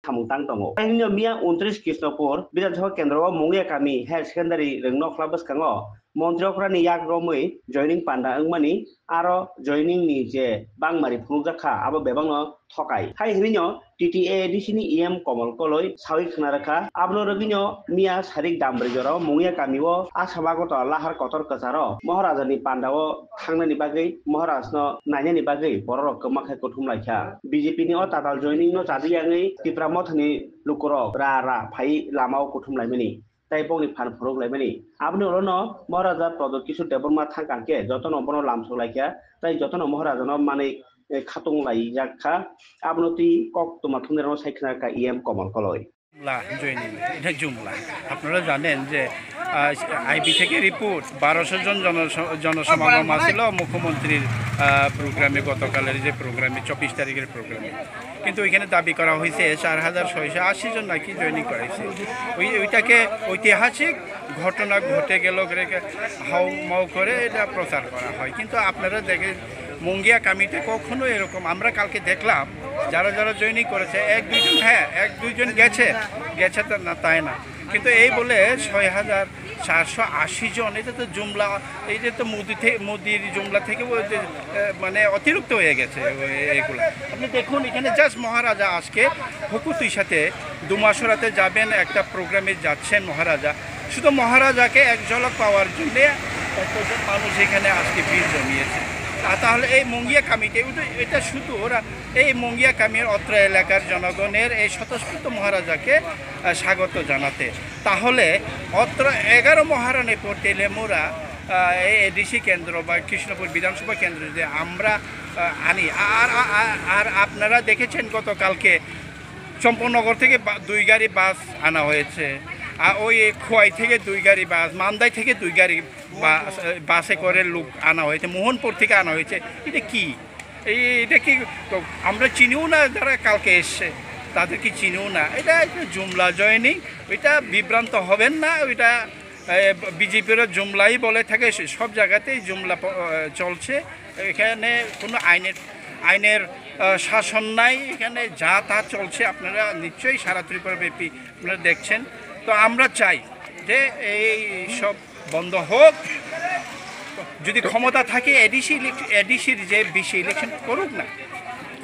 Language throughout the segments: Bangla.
samungtang tongo aino mia 29 Krishnapur Biধানসভা কেন্দ্র মঙ্গিয়া কামি হায়ার সেকেন্ডারি রংনো ক্লাবস কাঙ্গো মন্ত্রীফোরানি yak romui joining panda angmani aro joining ni je bangmari phunukjakha abo bebangno thokai hai hinino TTADC ni EM Komal Koloi sawi khnarakha abno rogino mia sarik dambre joro mungya kamio asamagoto lahar kotor kacharo Maharajani pandao thangnani bagai Maharajno nainani bagai borok kamakhai kothum laikha BJP ni o tatal joining no chadiyangai tipramothni lukorok ra phai lamao kothum laimani তাই বংনি ফান ফরক লাইমানি আপনি হলো মহারাজা পদ কিছু দেবরমা থাকাকে যতন বন লামসো লাইকা তাই যতন মহারাজানো মানে খাতং লাই যাখা আপনি কক তোমা থুনের সাইখনাকা ইএম কমল কলয় জয়নিং এটা জুমলা আপনারা জানেন যে আইবি থেকে রিপোর্ট 1200 জন জনসমাগম আসছিল মুখ্যমন্ত্রীর প্রোগ্রামে গতকালের যে প্রোগ্রামে 24 তারিখের প্রোগ্রামে কিন্তু ওইখানে দাবি করা হয়েছে 4680 জন নাকি জয়নিং করেছে ওইটাকে ঐতিহাসিক ঘটনা ঘটে গেল হাউ মাউ করে এটা প্রচার করা হয় কিন্তু আপনারা দেখেন মঙ্গিয়া কামিতে কখনো এরকম আমরা কালকে দেখলাম যারা যারা জয়নিং করেছে এক দুইজন গেছে না তাই না কিন্তু এই বলে 6480 জন এটা তো জুমলা এই যে তো মোদির জুমলা থেকে মানে অতিরিক্ত হয়ে গেছে এগুলো আপনি দেখুন এখানে জাস্ট মহারাজা আজকে হুকুতুই সাথে দুমাসরাতে যাবেন একটা প্রোগ্রামে যাচ্ছেন মহারাজা শুধু মহারাজাকে এক ঝলক পাওয়ার জন্যে কতজন মানুষ এখানে আজকে ভিড় জমিয়েছে তাহলে এই মঙ্গিয়া কামিতে এটা শুধু ওরা এই মঙ্গিয়া কামির অত্র এলাকার জনগণের এই স্বতঃস্ফূর্ত মহারাজাকে স্বাগত জানাতে তাহলে অত্র 11 মহারণে পড়তে লেমুরা এই এডিসি কেন্দ্র বা কৃষ্ণপুর বিধানসভা কেন্দ্র যে আমরা আনি আর আপনারা দেখেছেন গতকালকে চম্পনগর থেকে 2 গাড়ি বাস আনা হয়েছে আর ওই খোয়াই থেকে 2 গাড়ি বাস মান্দাই থেকে 2 গাড়ি বাসে করে লোক আনা হয়েছে মোহনপুর থেকে আনা হয়েছে এটা কি আমরা চিনিও না যারা কালকে এসছে তাদের কি চিনিও না এটা জুমলা জয়নিং ওইটা বিভ্রান্ত হবেন না ওইটা বিজেপিরও জুমলাই বলে থাকে সব জায়গাতেই জুমলা চলছে এখানে কোনো আইনের শাসন নাই এখানে যা তা চলছে আপনারা নিশ্চয়ই সারা ত্রিপুরাব্যাপী আপনারা দেখছেন তো আমরা চাই যে এই সব বন্ধ হোক যদি ক্ষমতা থাকে এডিসির যে বিশি ইলেকশন করুক না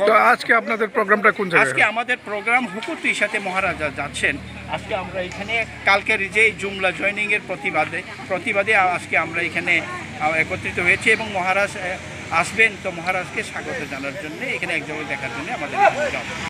তো আজকে আপনাদের প্রোগ্রামটা কোন জায়গায় আজকে আমাদের প্রোগ্রাম হুকুতুই সাথে মহারাজা যাচ্ছেন আজকে আমরা এখানে কালকের যে জুমলা জয়নিং এর প্রতিবাদে আজকে আমরা এখানে একত্রিত হয়েছি এবং মহারাজ আসবেন তো মহারাজকে স্বাগত জানার জন্য এখানে এক জায়গায় দেখার জন্য আমাদের